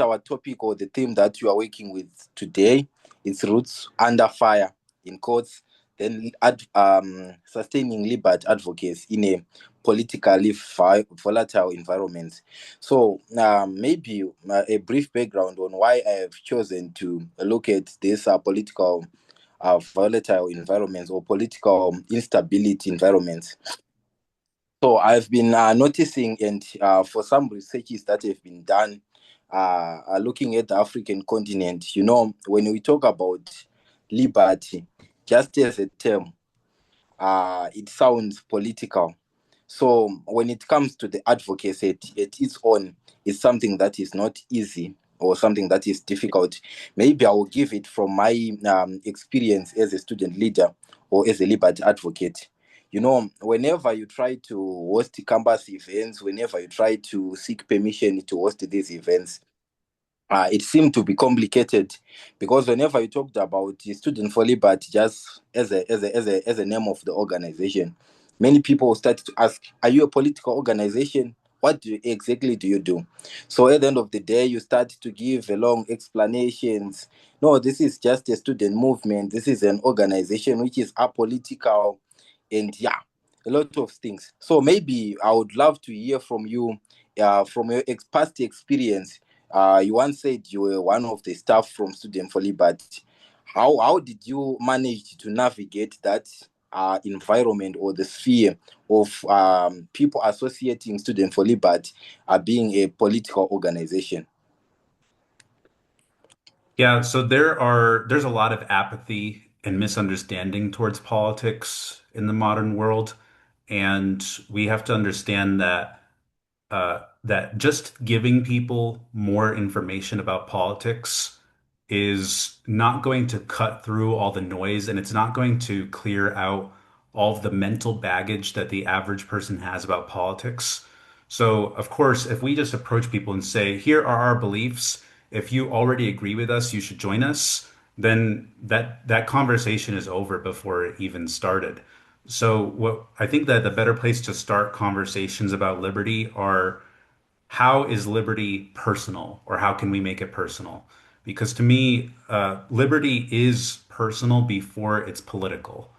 our topic or the theme that you are working with today. It's roots under fire in quotes. Then sustaining liberty advocacy in a politically volatile environment. So maybe a brief background on why I have chosen to look at this political volatile environments or political instability environments. So I've been noticing, and for some researches that have been done, looking at the African continent, when we talk about liberty, just as a term, it sounds political. So when it comes to the advocacy at its own, it's something that is not easy or something that is difficult. Maybe I will give it from my experience as a student leader or as a liberty advocate. Whenever you try to host campus events, whenever you try to seek permission to host these events, it seemed to be complicated because whenever you talked about the Student for Liberty, just as a name of the organization, many people started to ask, "Are you a political organization? What exactly do you do?" So at the end of the day, you start to give a long explanations. No, this is just a student movement. This is an organization which is apolitical, and yeah, a lot of things. So maybe I would love to hear from you, from your past experience. You once said you were one of the staff from Student for Liberty. How did you manage to navigate that environment or the sphere of people associating Student for Liberty being a political organization? Yeah, so there's a lot of apathy and misunderstanding towards politics in the modern world, and we have to understand that just giving people more information about politics is not going to cut through all the noise, and it's not going to clear out all of the mental baggage that the average person has about politics. So, of course, if we just approach people and say, here are our beliefs, if you already agree with us, you should join us, then that conversation is over before it even started. So, what I think that the better place to start conversations about liberty are, how is liberty personal, or how can we make it personal? Because to me, liberty is personal before it's political.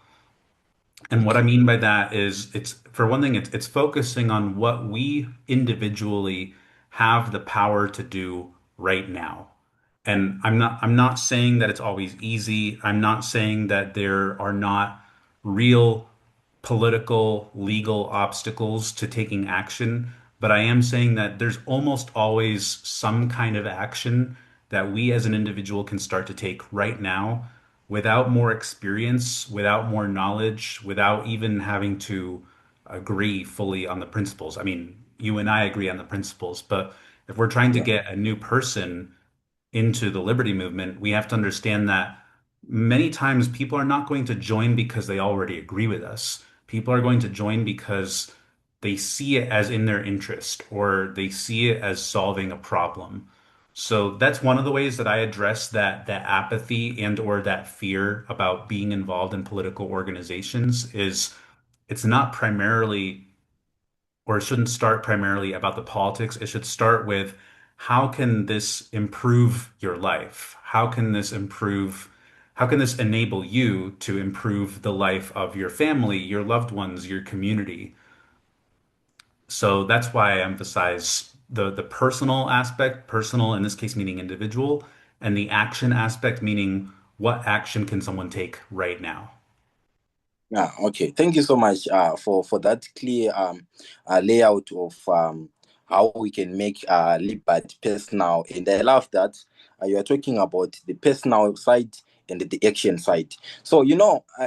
And what I Okay. mean by that is, it's for one thing, it's focusing on what we individually have the power to do right now. And I'm not saying that it's always easy. I'm not saying that there are not real political, legal obstacles to taking action, but I am saying that there's almost always some kind of action that we as an individual can start to take right now without more experience, without more knowledge, without even having to agree fully on the principles. I mean, you and I agree on the principles, but if we're trying to Yeah. get a new person into the liberty movement, we have to understand that many times people are not going to join because they already agree with us. People are going to join because they see it as in their interest, or they see it as solving a problem. So that's one of the ways that I address that apathy and or that fear about being involved in political organizations is, it's not primarily, or it shouldn't start primarily about the politics. It should start with, how can this improve your life? How can this enable you to improve the life of your family, your loved ones, your community? So that's why I emphasize the personal aspect, personal in this case meaning individual, and the action aspect meaning, what action can someone take right now? Yeah, okay. Thank you so much for that clear layout of how we can make Libat personal. And I love that you are talking about the personal side and the action side. So,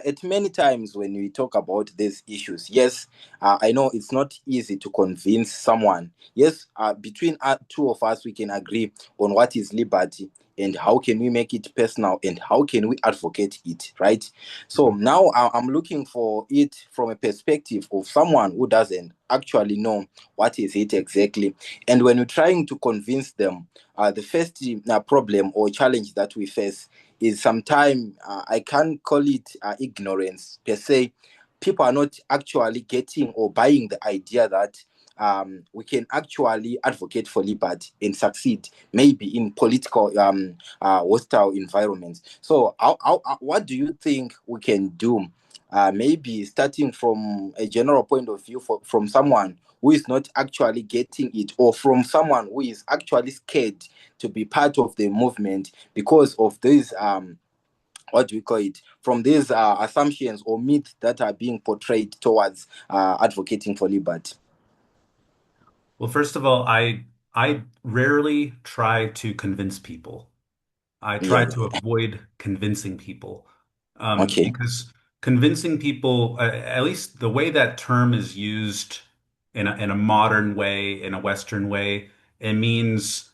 at many times when we talk about these issues, yes, I know it's not easy to convince someone. Yes, between two of us, we can agree on what is liberty and how can we make it personal and how can we advocate it, right? So now I'm looking for it from a perspective of someone who doesn't actually know what is it exactly. And when we're trying to convince them, the first problem or challenge that we face is sometimes I can't call it ignorance per se. People are not actually getting or buying the idea that we can actually advocate for liberty and succeed, maybe in political hostile environments. So, what do you think we can do? Maybe starting from a general point of view, from someone who is not actually getting it, or from someone who is actually scared to be part of the movement because of these what do we call it, from these assumptions or myths that are being portrayed towards advocating for liberty. Well, first of all, I rarely try to convince people. I Yeah. try to avoid convincing people, Okay. because convincing people, at least the way that term is used in a modern way, in a Western way, it means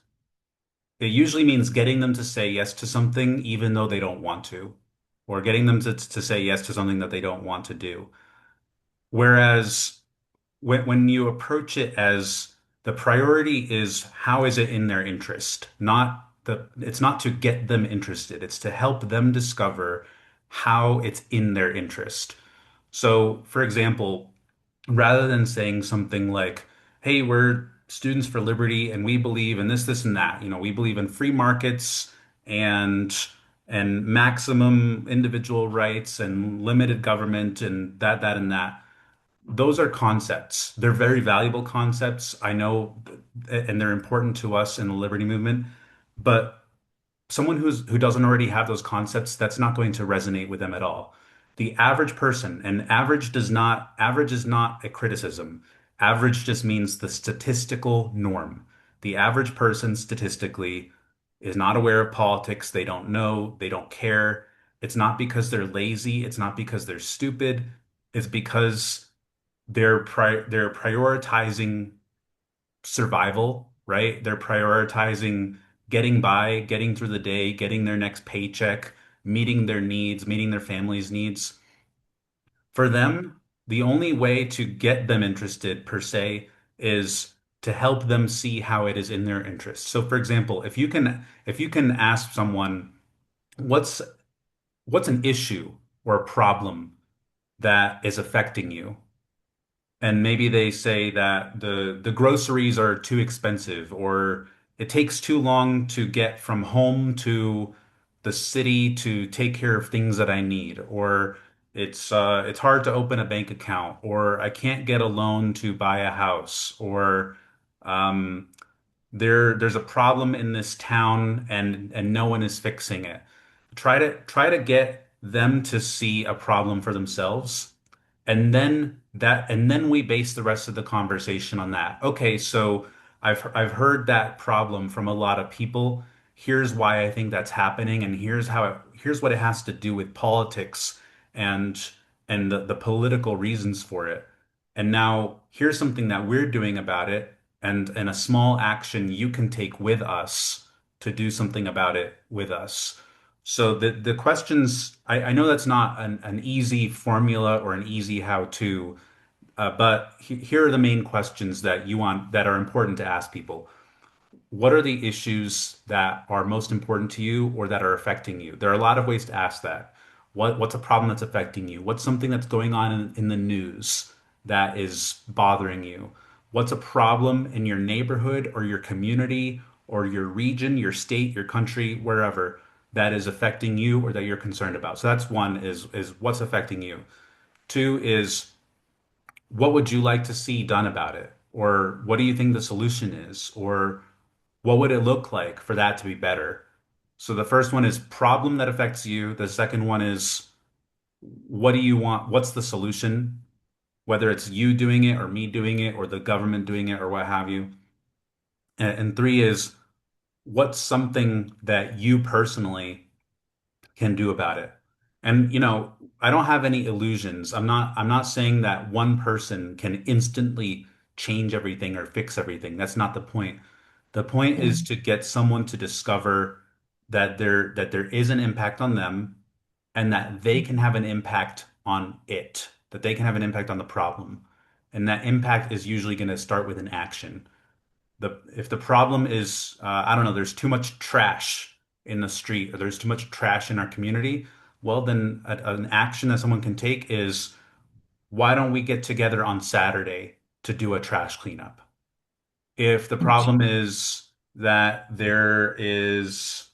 it usually means getting them to say yes to something even though they don't want to, or getting them to say yes to something that they don't want to do. Whereas when you approach it as the priority is how is it in their interest, not it's not to get them interested, it's to help them discover how it's in their interest. So, for example, rather than saying something like, hey, we're students for liberty and we believe in this, this, and that, we believe in free markets and maximum individual rights and limited government and that and that. Those are concepts. They're very valuable concepts. I know, and they're important to us in the liberty movement. But someone who doesn't already have those concepts, that's not going to resonate with them at all. The average person, and average is not a criticism. Average just means the statistical norm. The average person statistically is not aware of politics. They don't know, they don't care. It's not because they're lazy, it's not because they're stupid. It's because they're prioritizing survival, right? They're prioritizing getting by, getting through the day, getting their next paycheck, meeting their needs, meeting their family's needs. For them, the only way to get them interested per se is to help them see how it is in their interest. So for example, if you can ask someone what's what's an issue or a problem that is affecting you, and maybe they say that the groceries are too expensive, or it takes too long to get from home to the city to take care of things that I need, or it's hard to open a bank account, or I can't get a loan to buy a house, or um, there's a problem in this town and no one is fixing it. Try to get them to see a problem for themselves, and then we base the rest of the conversation on that. Okay, so I've heard that problem from a lot of people. Here's why I think that's happening, and here's what it has to do with politics and the political reasons for it. And now here's something that we're doing about it, and a small action you can take with us to do something about it with us. So the questions, I know that's not an easy formula or an easy how-to, but here are the main questions that are important to ask people. What are the issues that are most important to you or that are affecting you? There are a lot of ways to ask that. What's a problem that's affecting you? What's something that's going on in the news that is bothering you? What's a problem in your neighborhood or your community or your region, your state, your country, wherever that is affecting you or that you're concerned about? So that's one is what's affecting you. Two is what would you like to see done about it? Or what do you think the solution is? Or what would it look like for that to be better? So the first one is problem that affects you. The second one is what do you want? What's the solution? Whether it's you doing it or me doing it or the government doing it or what have you. And three is what's something that you personally can do about it. And I don't have any illusions. I'm not saying that one person can instantly change everything or fix everything. That's not the point. The point is Mm. to get someone to discover that there is an impact on them and that they can have an impact on it, that they can have an impact on the problem. And that impact is usually going to start with an action. If the problem is, I don't know, there's too much trash in the street or there's too much trash in our community, well, then an action that someone can take is, why don't we get together on Saturday to do a trash cleanup. If the problem is that there's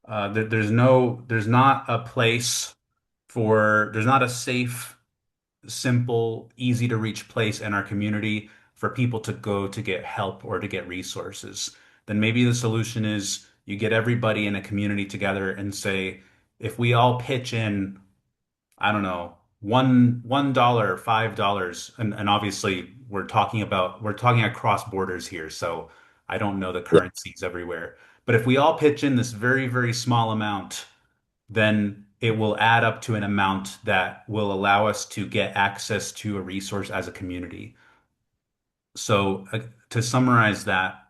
not a place there's not a safe, simple, easy to reach place in our community for people to go to get help or to get resources, then maybe the solution is you get everybody in a community together and say, if we all pitch in, I don't know, $1, $5, and obviously we're talking across borders here, so I don't know the Yeah, currencies everywhere. But if we all pitch in this very, very small amount, then it will add up to an amount that will allow us to get access to a resource as a community. So, to summarize that,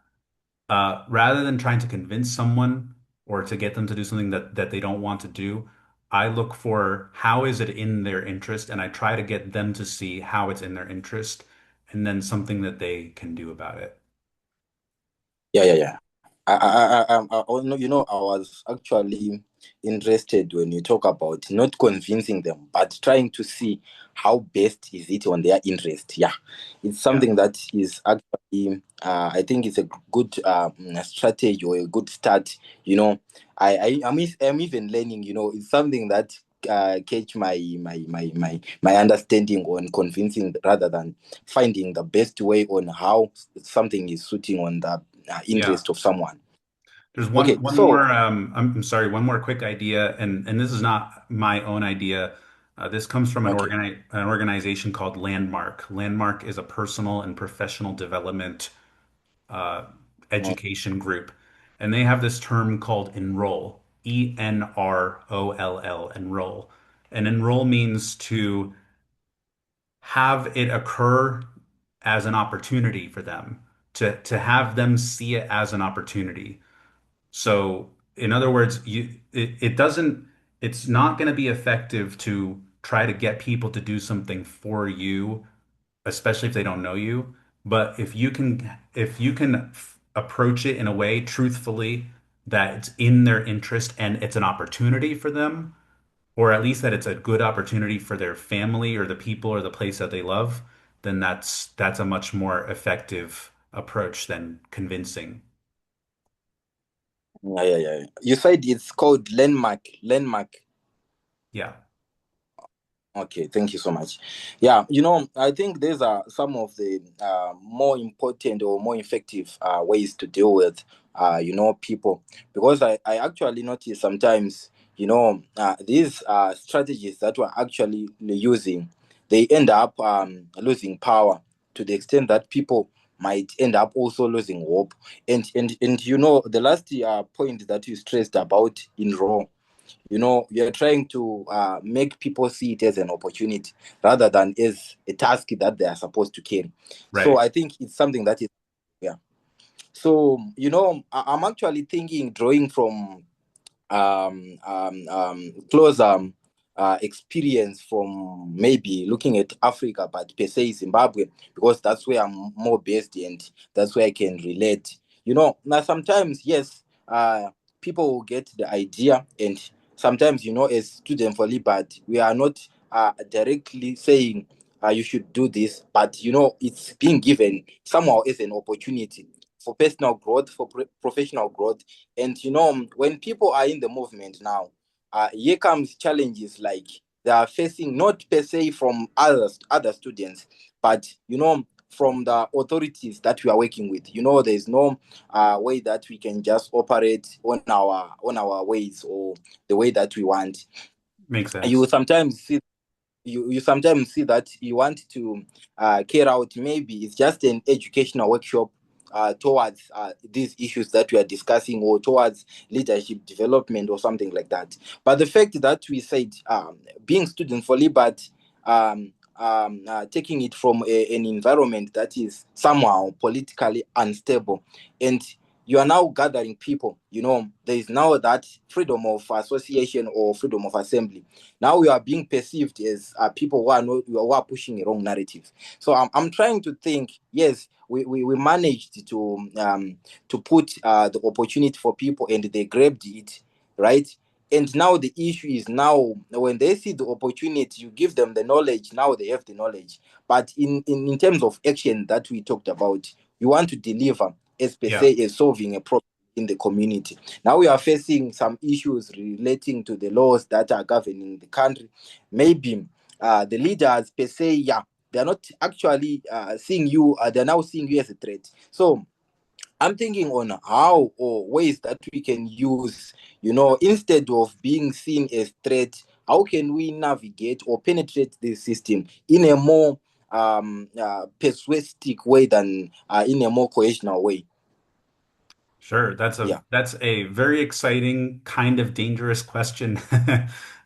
rather than trying to convince someone or to get them to do something that they don't want to do, I look for how is it in their interest, and I try to get them to see how it's in their interest, and then something that they can do about it. yeah. No, I was actually interested when you talk about not convincing them, but trying to see how best is it on their interest. Yeah, it's Yeah. something that is actually, I think it's a good strategy or a good start. I'm even learning. It's something that catch my understanding on convincing rather than finding the best way on how something is suiting on the Yeah. interest of someone. There's Okay, one more so I'm sorry, one more quick idea, and this is not my own idea. This comes from okay, an organization called Landmark. Landmark is a personal and professional development uh, uh, education group, and they have this term called enroll, Enroll, enroll. And enroll means to have it occur as an opportunity for them, to have them see it as an opportunity. So, in other words, it doesn't, it's not going to be effective to try to get people to do something for you, especially if they don't know you. But if you can approach it in a way truthfully that it's in their interest and it's an opportunity for them, or at least that it's a good opportunity for their family or the people or the place that they love, then that's a much more effective approach than convincing. yeah. You said it's called landmark. Landmark. Yeah. Okay, thank you so much. Yeah, I think these are some of the more important or more effective ways to deal with, people. Because I actually notice sometimes, these strategies that we're actually using, they end up losing power to the extent that people might end up also losing hope. And the last point that you stressed about in raw, you're trying to make people see it as an opportunity rather than as a task that they are supposed to carry. So Right. I think it's something that is, yeah. So I'm actually thinking, drawing from close experience from maybe looking at Africa, but per se Zimbabwe, because that's where I'm more based and that's where I can relate. Now sometimes, yes, people will get the idea, and sometimes, as student for Libert, we are not directly saying you should do this, but it's being given somehow as an opportunity for personal growth, for professional growth. And when people are in the movement now, here comes challenges like they are facing, not per se from other students, but from the authorities that we are working with. There's no way that we can just operate on our ways or the way that we want. Makes You sense. sometimes see you sometimes see that you want to carry out, maybe it's just an educational workshop towards these issues that we are discussing, or towards leadership development or something like that. But the fact that we said, being student for Libat, taking it from an environment that is somehow politically unstable, and you are now gathering people, there is now that freedom of association or freedom of assembly. Now we are being perceived as people who are not, who are pushing a wrong narrative. So I'm trying to think, yes, we managed to put the opportunity for people, and they grabbed it, right? And now the issue is now when they see the opportunity, you give them the knowledge. Now they have the knowledge. But in terms of action that we talked about, you want to deliver as per Yeah. se as solving a problem in the community. Now we are facing some issues relating to the laws that are governing the country. Maybe the leaders per se, yeah, they're not actually seeing you, they're now seeing you as a threat. So I'm thinking on how or ways that we can use, instead of being seen as threat, how can we navigate or penetrate the system in a more persuasive way than in a more cohesional way? Sure, Yeah, that's a very exciting, kind of dangerous question.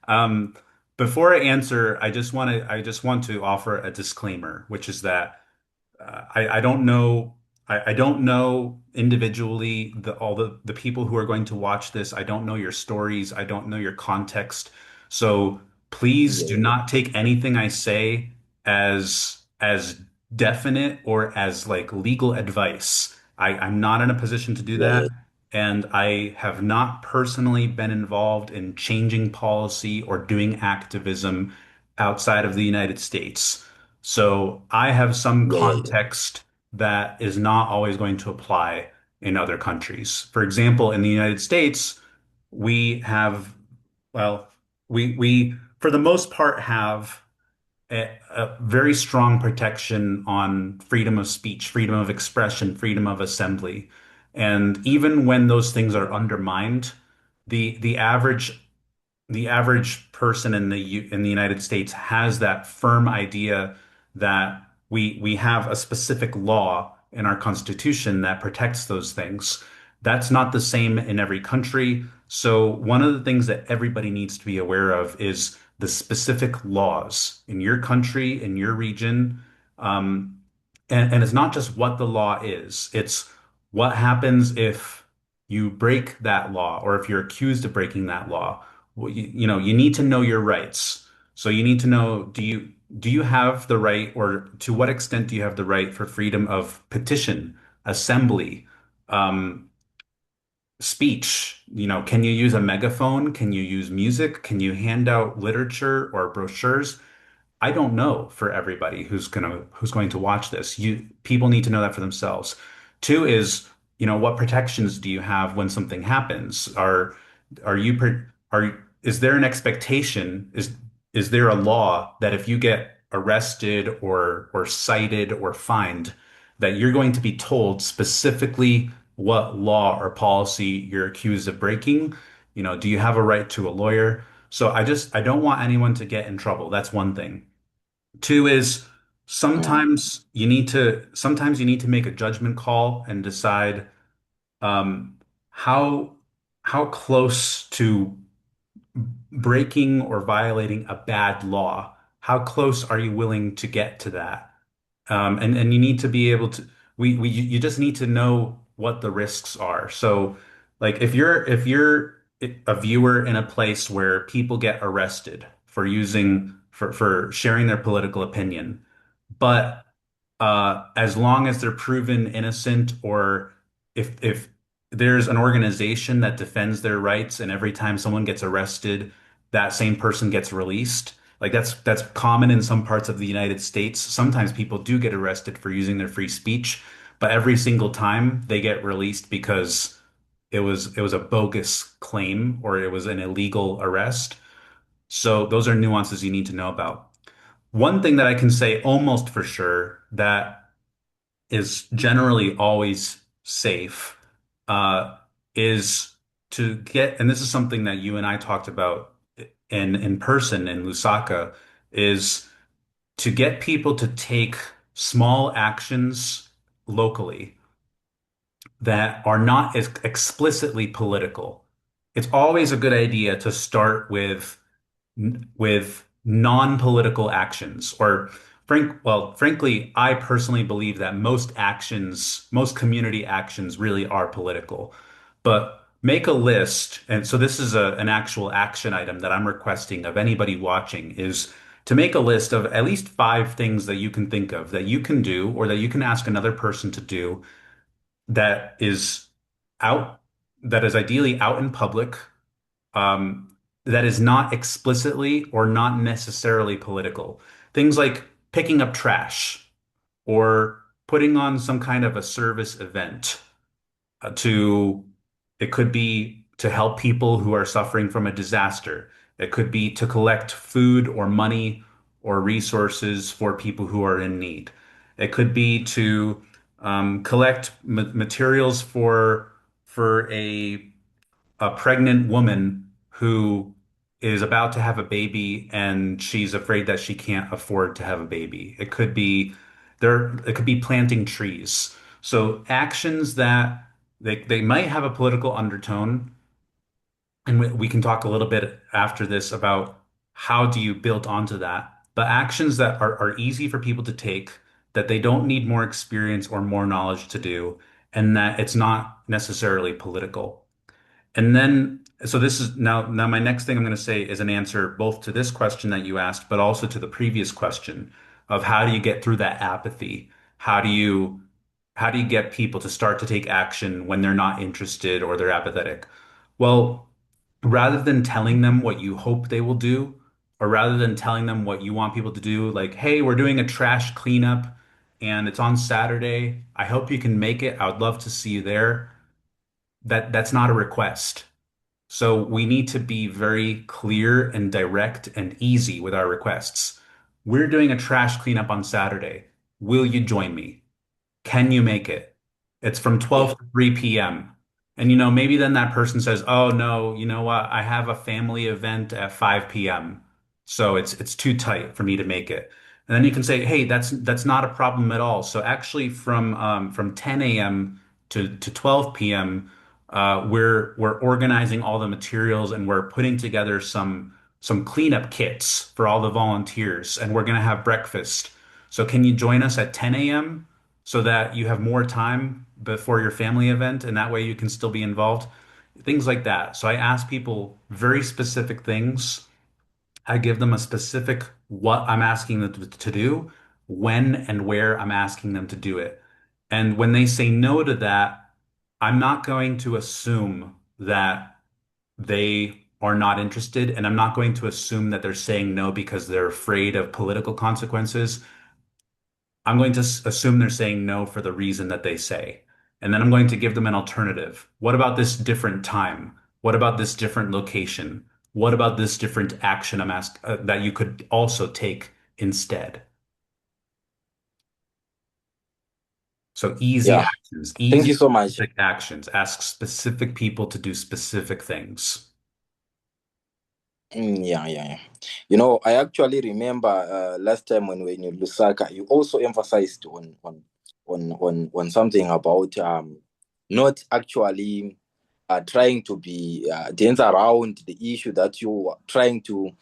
Um, before I answer, I just want to offer a disclaimer, which is that I don't know I don't know individually all the people who are going to watch this. I don't know your stories. I don't know your context. So please yeah, do yeah, not take anything I say as definite or as like legal advice. I'm not in a position to do yeah, yeah, that. And I have not personally been involved in changing policy or doing activism outside of the United States. So I have some yeah, yeah, context that is not always going to apply in other countries. For example, in the United States, we have, well, we for the most part have a very strong protection on freedom of speech, freedom of expression, freedom of assembly. And even when those things are undermined, the average person in the United States has that firm idea that we have a specific law in our Constitution that protects those things. That's not the same in every country. So one of the things that everybody needs to be aware of is the specific laws in your country, in your region. Um, and it's not just what the law is, it's what happens if you break that law or if you're accused of breaking that law. Well, you know, you need to know your rights. So you need to know, do you have the right, or to what extent do you have the right for freedom of petition, assembly, um, speech? You know, can you use a megaphone? Can you use music? Can you hand out literature or brochures? I don't know for everybody who's going to watch this. People need to know that for themselves. Two is, you know, what protections do you have when something happens? Are you is there an expectation? Is there a law that if you get arrested or cited or fined, that you're going to be told specifically what law or policy you're accused of breaking? You know, do you have a right to a lawyer? So I don't want anyone to get in trouble. That's one thing. Two is mm, sometimes you need to make a judgment call and decide um, how how close to breaking or violating a bad law, how close are you willing to get to that? And you need to be able to you just need to know what the risks are. So like if you're a viewer in a place where people get arrested for for sharing their political opinion, but as long as they're proven innocent, or if there's an organization that defends their rights and every time someone gets arrested, that same person gets released. Like that's common in some parts of the United States. Sometimes people do get arrested for using their free speech, but every single time they get released because it was a bogus claim or it was an illegal arrest. So those are nuances you need to know about. One thing that I can say almost for sure that is generally always safe uh, is to get, and this is something that you and I talked about in person in Lusaka, is to get people to take small actions locally that are not as explicitly political. It's always a good idea to start with non-political actions or frankly, I personally believe that most community actions really are political. But make a list, and so this is an actual action item that I'm requesting of anybody watching is to make a list of at least 5 things that you can think of that you can do or that you can ask another person to do that is out, that is ideally out in public that is not explicitly or not necessarily political. Things like picking up trash or putting on some kind of a service event to it could be to help people who are suffering from a disaster. It could be to collect food or money or resources for people who are in need. It could be to collect materials for a pregnant woman who is about to have a baby and she's afraid that she can't afford to have a baby. It could be planting trees. So actions that they might have a political undertone, and we can talk a little bit after this about how do you build onto that. But actions that are easy for people to take, that they don't need more experience or more knowledge to do, and that it's not necessarily political. And then, so this is now my next thing I'm going to say is an answer both to this question that you asked, but also to the previous question of how do you get through that apathy? How do you how do you get people to start to take action when they're not interested or they're apathetic? Well, rather than telling them what you hope they will do, or rather than telling them what you want people to do, like, hey, we're doing a trash cleanup and it's on Saturday. I hope you can make it. I would love to see you there. That's not a request. So we need to be very clear and direct and easy with our requests. We're doing a trash cleanup on Saturday. Will you join me? Can you make it? It's from Yeah, 12 to 3 p.m. And maybe then that person says, "Oh no, you know what? I have a family event at 5 p.m. So it's too tight for me to make it." And then you can say, "Hey, that's not a problem at all." So actually from 10 a.m. to 12 p.m. We're organizing all the materials and we're putting together some cleanup kits for all the volunteers and we're going to have breakfast. So can you join us at 10 a.m.? So that you have more time before your family event and that way you can still be involved. Things like that. So I ask people very specific things. I give them a specific what I'm asking them to do, when and where I'm asking them to do it. And when they say no to that, I'm not going to assume that they are not interested, and I'm not going to assume that they're saying no because they're afraid of political consequences. I'm going to assume they're saying no for the reason that they say. And then I'm going to give them an alternative. What about this different time? What about this different location? What about this different action that you could also take instead? So easy yeah. actions, Thank easy you so much. specific actions. Ask specific people to do specific things. Yeah, yeah, yeah. I actually remember last time when you Lusaka, you also emphasized on something about not actually trying to be dance around the issue that you are trying to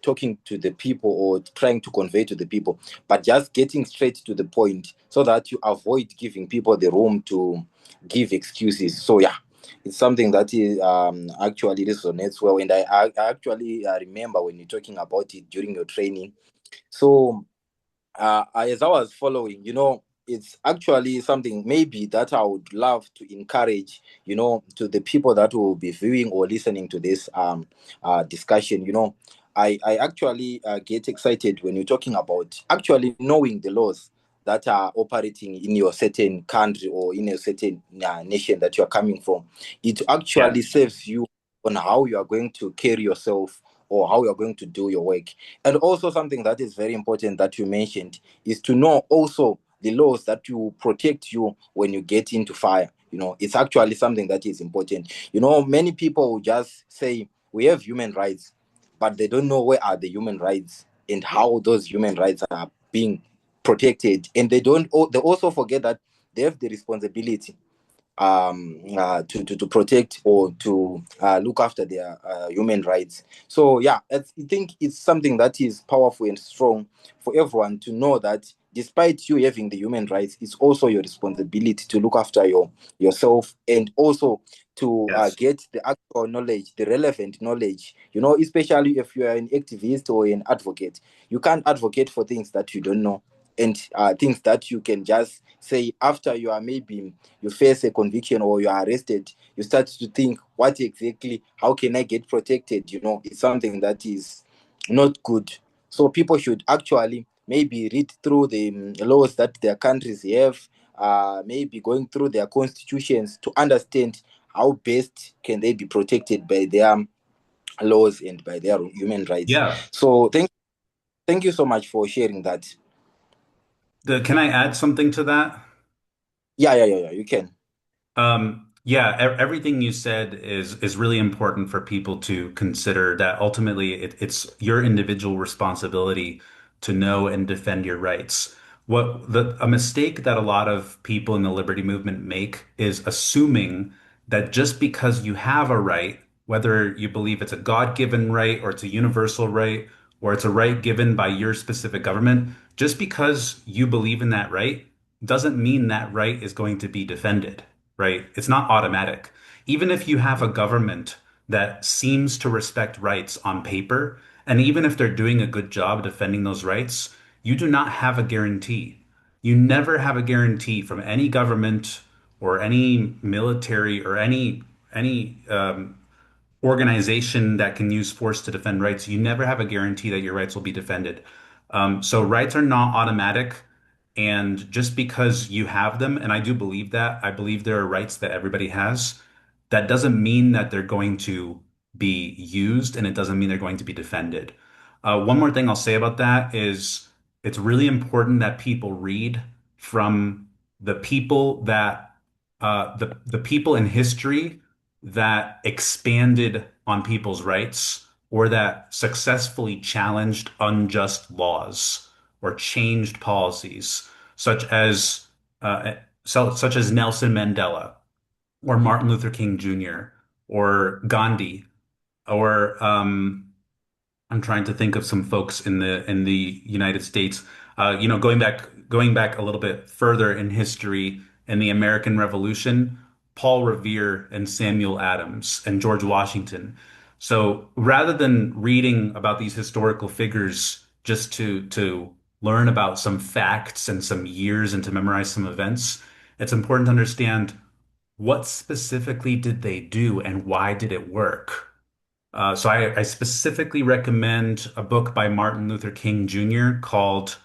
talking to the people or trying to convey to the people, but just getting straight to the point so that you avoid giving people the room to give excuses. So yeah, it's something that is actually resonates well, and I actually remember when you're talking about it during your training. So as I was following, it's actually something maybe that I would love to encourage, to the people that will be viewing or listening to this discussion. I actually get excited when you're talking about actually knowing the laws that are operating in your certain country or in a certain nation that you are coming from. It actually Yes. saves you on how you are going to carry yourself or how you are going to do your work. And also something that is very important that you mentioned is to know also the laws that will protect you when you get into fire. It's actually something that is important. Many people will just say we have human rights, but they don't know where are the human rights and how those human rights are being protected. And they also forget that they have the responsibility to protect or to look after their human rights. So yeah, I think it's something that is powerful and strong for everyone to know that despite you having the human rights, it's also your responsibility to look after yourself and also to Yes. get the actual knowledge, the relevant knowledge. Especially if you are an activist or an advocate, you can't advocate for things that you don't know. and things that you can just say after you are maybe you face a conviction or you are arrested. You start to think, what exactly, how can I get protected? It's something that is not good. So people should actually maybe read through the laws that their countries have, maybe going through their constitutions to understand how best can they be protected by their laws and by their human rights. Yeah. So thank you so much for sharing that. Can I add something to that? Yeah, you can. Yeah, everything you said is really important for people to consider that ultimately it's your individual responsibility to know and defend your rights. A mistake that a lot of people in the liberty movement make is assuming that just because you have a right, whether you believe it's a God-given right or it's a universal right or it's a right given by your specific government, just because you believe in that right doesn't mean that right is going to be defended, right? It's not automatic. Even if you have a government that seems to respect rights on paper, and even if they're doing a good job defending those rights, you do not have a guarantee. You never have a guarantee from any government or any military or any organization that can use force to defend rights. You never have a guarantee that your rights will be defended. So rights are not automatic. And just because you have them, and I do believe that, I believe there are rights that everybody has, that doesn't mean that they're going to be used and it doesn't mean they're going to be defended. One more thing I'll say about that is it's really important that people read from the people that the people in history that expanded on people's rights or that successfully challenged unjust laws or changed policies, such as such as Nelson Mandela or Martin Luther King Jr. or Gandhi or I'm trying to think of some folks in the United States. Going back a little bit further in history, in the American Revolution, Paul Revere and Samuel Adams and George Washington. So rather than reading about these historical figures just to learn about some facts and some years and to memorize some events, it's important to understand what specifically did they do and why did it work. So I specifically recommend a book by Martin Luther King Jr. called,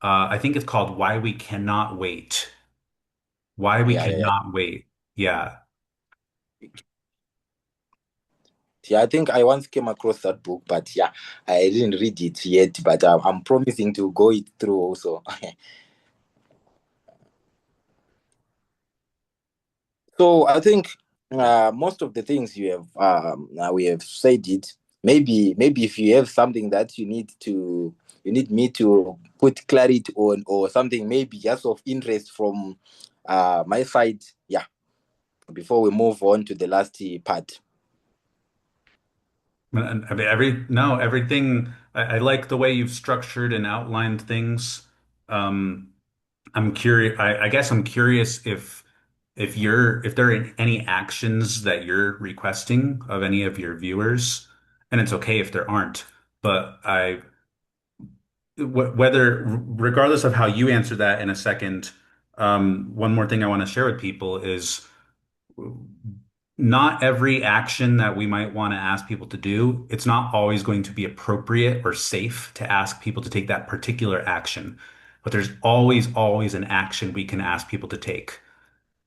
I think it's called Why We Cannot Wait. Why We Yeah. Cannot Wait. Yeah. Yeah, I think I once came across that book, but yeah, I didn't read it yet, but I'm promising to go it through also. So I think most of the things you have we have said it. Maybe if you have something that you need me to put clarity on or something maybe just of interest from my side. Yeah, before we move on to the last part. I mean, no, everything, I like the way you've structured and outlined things. Um, I'm curious, I guess I'm curious if there are any actions that you're requesting of any of your viewers, and it's okay if there aren't, but whether regardless of how you answer that in a second, one more thing I want to share with people is not every action that we might want to ask people to do, it's not always going to be appropriate or safe to ask people to take that particular action. But there's always an action we can ask people to take.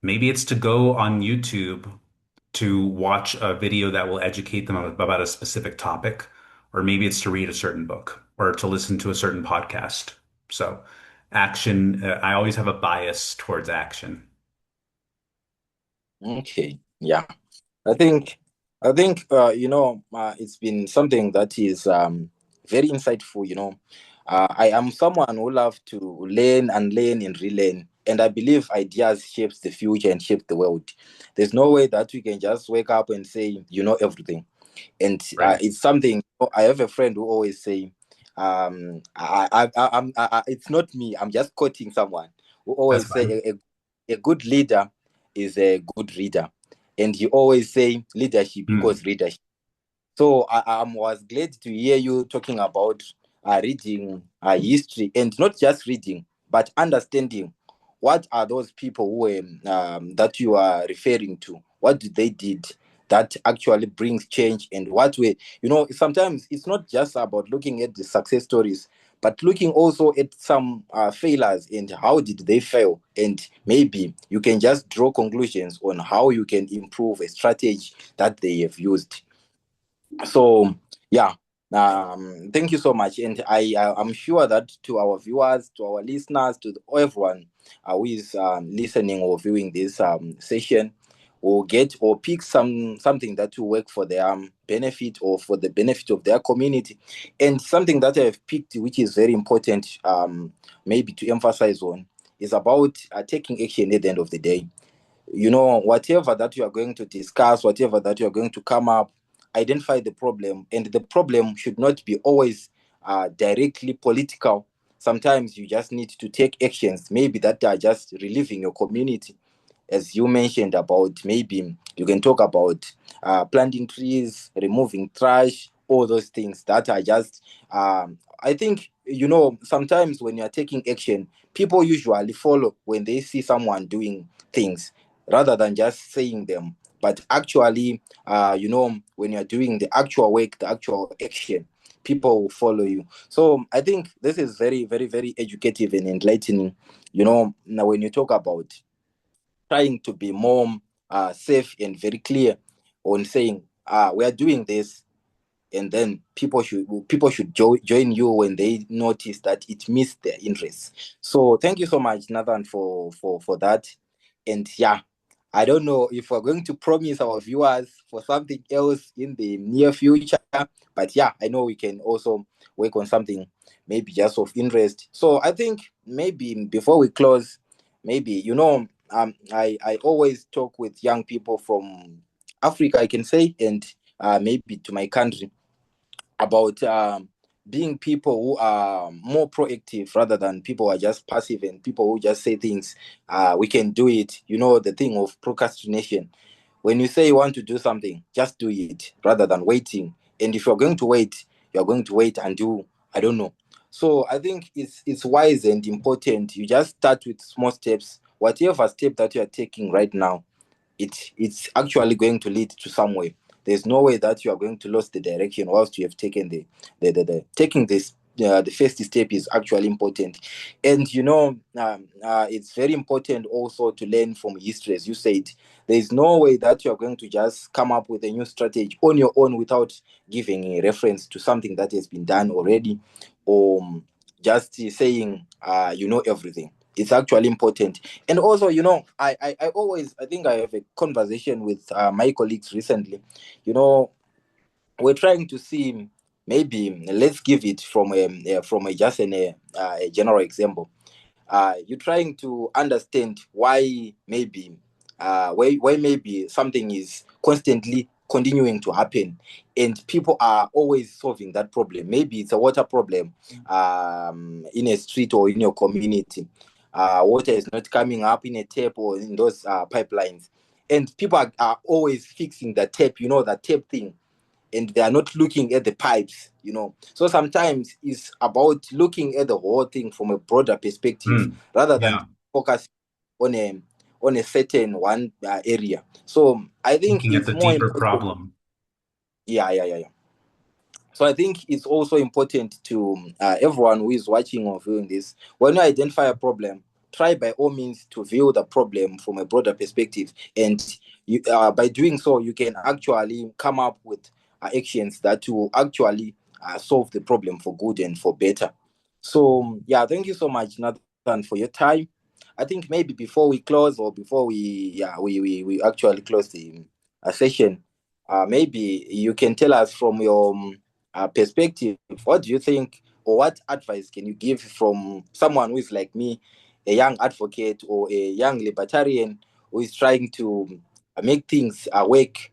Maybe it's to go on YouTube to watch a video that will educate them about a specific topic, or maybe it's to read a certain book or to listen to a certain podcast. So, action, I always have a bias towards action. Okay, yeah. I think it's been something that is very insightful. I am someone who loves to learn and learn and relearn, and I believe ideas shapes the future and shape the world. There's no way that we can just wake up and say you know everything, and Right. it's something. I have a friend who always say, it's not me. I'm just quoting someone who That's always say fine. a good leader is a good reader, and he always say leadership Hmm. because readership. So I was glad to hear you talking about reading history and not just reading. but understanding what are those people who that you are referring to, what did they did that actually brings change, and what way, sometimes it's not just about looking at the success stories, but looking also at some failures and how did they fail, and maybe you can just draw conclusions on how you can improve a strategy that they have used. So yeah, thank you so much, and I'm sure that to our viewers, to our listeners, to everyone who is listening or viewing this session, will get or pick something that will work for their benefit or for the benefit of their community. And something that I've picked, which is very important, maybe to emphasize on, is about taking action at the end of the day. Whatever that you are going to discuss, whatever that you are going to come up, identify the problem, and the problem should not be always directly political. Sometimes you just need to take actions, maybe that are just relieving your community, as you mentioned about, maybe you can talk about planting trees, removing trash, all those things that are just I think, sometimes when you're taking action, people usually follow when they see someone doing things rather than just saying them. But actually, when you're doing the actual work, the actual action, people will follow you. So I think this is very, very, very educative and enlightening. Now when you talk about trying to be more safe and very clear on saying, we are doing this, and then people should join you when they notice that it meets their interests. So thank you so much, Nathan, for that. And yeah, I don't know if we're going to promise our viewers for something else in the near future, but yeah, I know we can also work on something maybe just of interest. So I think maybe before we close, maybe I always talk with young people from Africa, I can say, and maybe to my country, about being people who are more proactive rather than people who are just passive and people who just say things. We can do it. The thing of procrastination. When you say you want to do something, just do it rather than waiting. And if you're going to wait, you're going to wait and do, I don't know. So I think it's wise and important. You just start with small steps. Whatever step that you are taking right now, it's actually going to lead to somewhere. There's no way that you are going to lose the direction whilst you have taken the taking this. The first step is actually important, and it's very important also to learn from history. As you said, there is no way that you are going to just come up with a new strategy on your own without giving a reference to something that has been done already, or just saying you know everything. It's actually important. And also, I always, I think I have a conversation with my colleagues recently. You know, we're trying to see, maybe let's give it from a just a general example. You're trying to understand why maybe why maybe something is constantly continuing to happen, and people are always solving that problem. Maybe it's a water problem in a street or in your community. Water is not coming up in a tap or in those pipelines, and people are always fixing the tap, that tap thing, and they are not looking at the pipes. So sometimes it's about looking at the whole thing from a broader perspective Mm. rather than Yeah. focusing on a certain one area. So I think Looking at it's the more deeper important. problem. Yeah, yeah, yeah, yeah. So I think it's also important to everyone who is watching or viewing this. When you identify a problem, try by all means to view the problem from a broader perspective, and by doing so, you can actually come up with actions that will actually solve the problem for good and for better. So yeah, thank you so much, Nathan, for your time. I think maybe before we close, or before we actually close the session, maybe you can tell us from your perspective, what do you think, or what advice can you give from someone who is like me, a young advocate or a young libertarian who is trying to make things work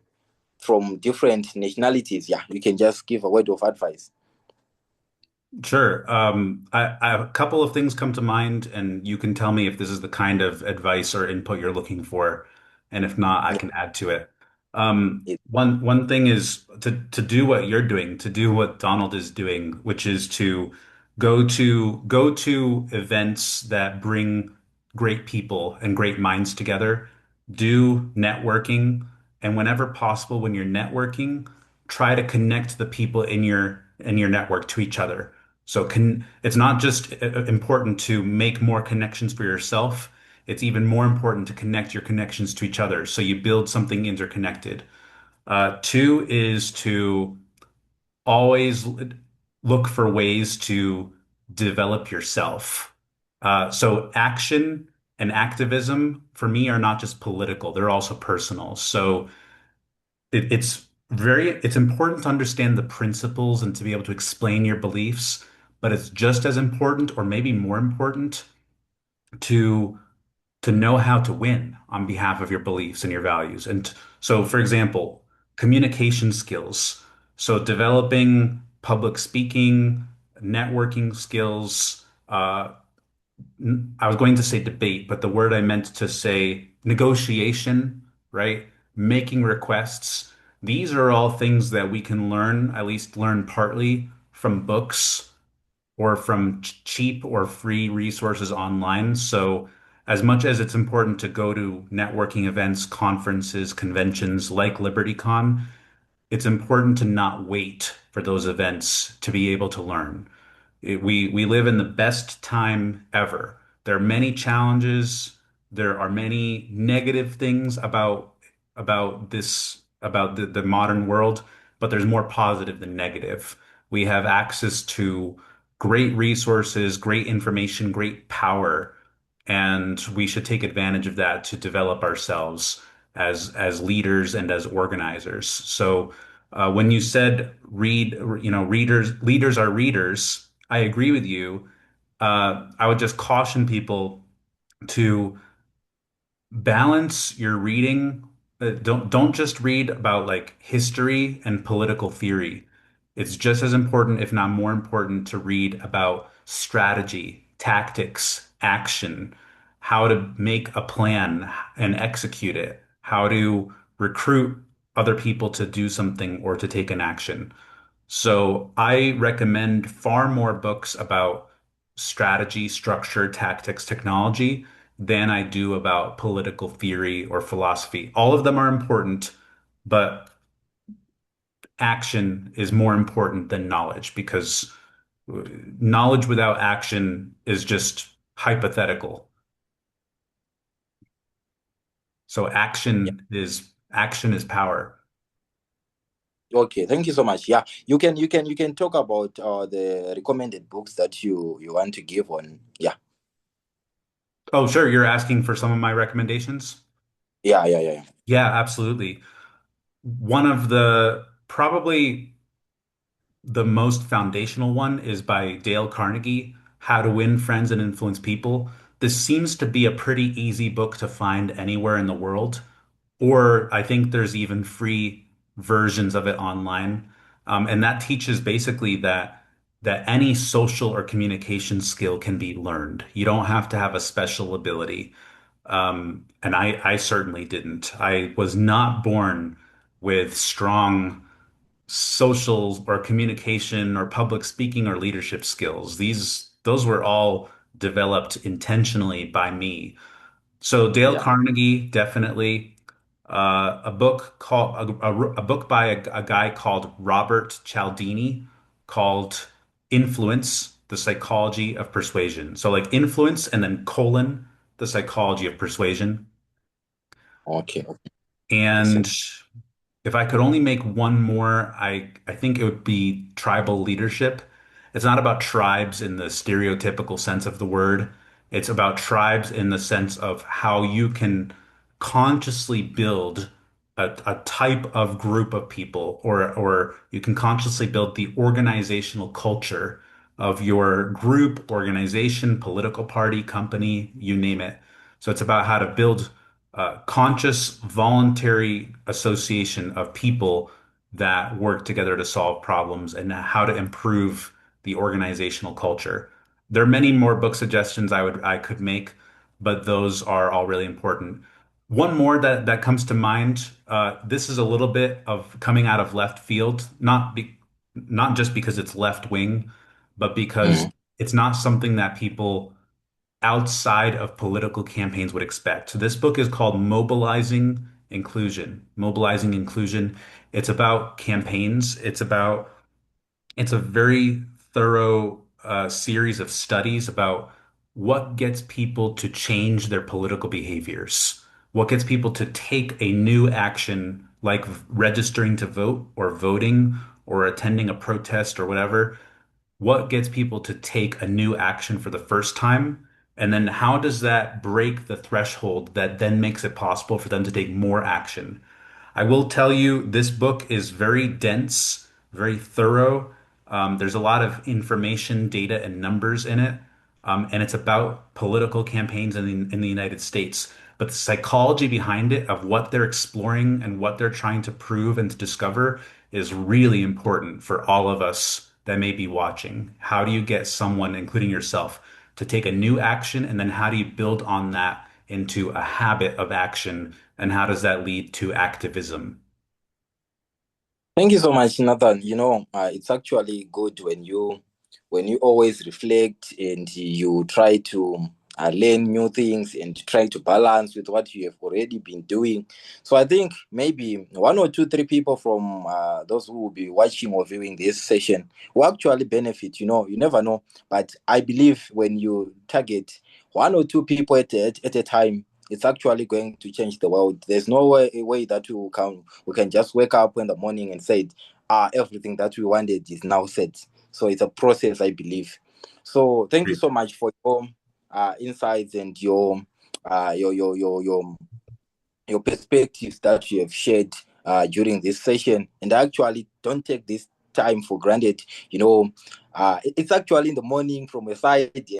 from different nationalities? Yeah, you can just give a word of advice. Sure. I have a couple of things come to mind, and you can tell me if this is the kind of advice or input you're looking for. And if not, I Yeah, can add to it. it, One thing is to do what you're doing, to do what Donald is doing, which is to Go to events that bring great people and great minds together. Do networking, and whenever possible, when you're networking, try to connect the people in your network to each other. So it's not just important to make more connections for yourself. It's even more important to connect your connections to each other so you build something interconnected. Two is to always look for ways to develop yourself. So action and activism for me are not just political, they're also personal. So it's important to understand the principles and to be able to explain your beliefs, but it's just as important or maybe more important to know how to win on behalf of your beliefs and your values. And so, for example, communication skills. So, developing public speaking, networking skills. I was going to say debate, but the word I meant to say negotiation, right? Making requests. These are all things that we can learn, at least learn partly from books or from cheap or free resources online. So, as much as it's important to go to networking events, conferences, conventions like LibertyCon, it's important to not wait for those events to be able to learn. We live in the best time ever. There are many challenges. There are many negative things about the modern world, but there's more positive than negative. We have access to great resources, great information, great power, and we should take advantage of that to develop ourselves as leaders and as organizers. So when you said readers, leaders are readers, I agree with you. I would just caution people to balance your reading. Don't just read about like history and political theory. It's just as important, if not more important, to read about strategy, tactics, action, how to make a plan and execute it, how to recruit other people to do something or to take an action. So I recommend far more books about strategy, structure, tactics, technology than I do about political theory or philosophy. All of them are important, but action is more important than knowledge because knowledge without action is just hypothetical. So Yeah. action is power. Okay, thank you so much. Yeah, you can talk about the recommended books that you want to give on. Yeah, Oh, sure. You're asking for some of my recommendations? yeah. Yeah, absolutely. One of the probably the most foundational one is by Dale Carnegie, How to Win Friends and Influence People. This seems to be a pretty easy book to find anywhere in the world, or I think there's even free versions of it online. And that teaches basically that any social or communication skill can be learned. You don't have to have a special ability. And I certainly didn't. I was not born with strong social or communication or public speaking or leadership skills. Those were all developed intentionally by me. So Dale Yeah. Carnegie, definitely. A book by a guy called Robert Cialdini called Influence, the Psychology of Persuasion. So like influence and then colon, the psychology of persuasion. Okay. Okay. And Listen. if I could only make one more, I think it would be tribal leadership. It's not about tribes in the stereotypical sense of the word. It's about tribes in the sense of how you can consciously build a type of group of people, or you can consciously build the organizational culture of your group, organization, political party, company, you name it. So it's about how to build conscious, voluntary association of people that work together to solve problems and how to improve the organizational culture. There are many more book suggestions I could make, but those are all really important. One more that comes to mind. This is a little bit of coming out of left field, not just because it's left wing, but because Mhm. it's not something that people outside of political campaigns would expect. So this book is called Mobilizing Inclusion. Mobilizing Inclusion. It's about campaigns. It's a very thorough series of studies about what gets people to change their political behaviors, what gets people to take a new action like registering to vote or voting or attending a protest or whatever. What gets people to take a new action for the first time? And then how does that break the threshold that then makes it possible for them to take more action? I will tell you, this book is very dense, very thorough. There's a lot of information, data, and numbers in it. And it's about political campaigns in the United States. But the psychology behind it, of what they're exploring and what they're trying to prove and to discover, is really important for all of us that may be watching. How do you get someone, including yourself, to take a new action? And then how do you build on that into a habit of action? And how does that lead to activism? Thank you so much, Nathan. It's actually good when you always reflect and you try to learn new things and try to balance with what you have already been doing. So I think maybe one or two, three people from those who will be watching or viewing this session will actually benefit. You never know. But I believe when you target one or two people at a time, it's actually going to change the world. There's no way that we can just wake up in the morning and say, everything that we wanted is now set. So it's a process, I believe. So thank you Great. so much for your insights and your perspectives that you have shared during this session. And I actually don't take this time for granted. It's actually in the morning from a side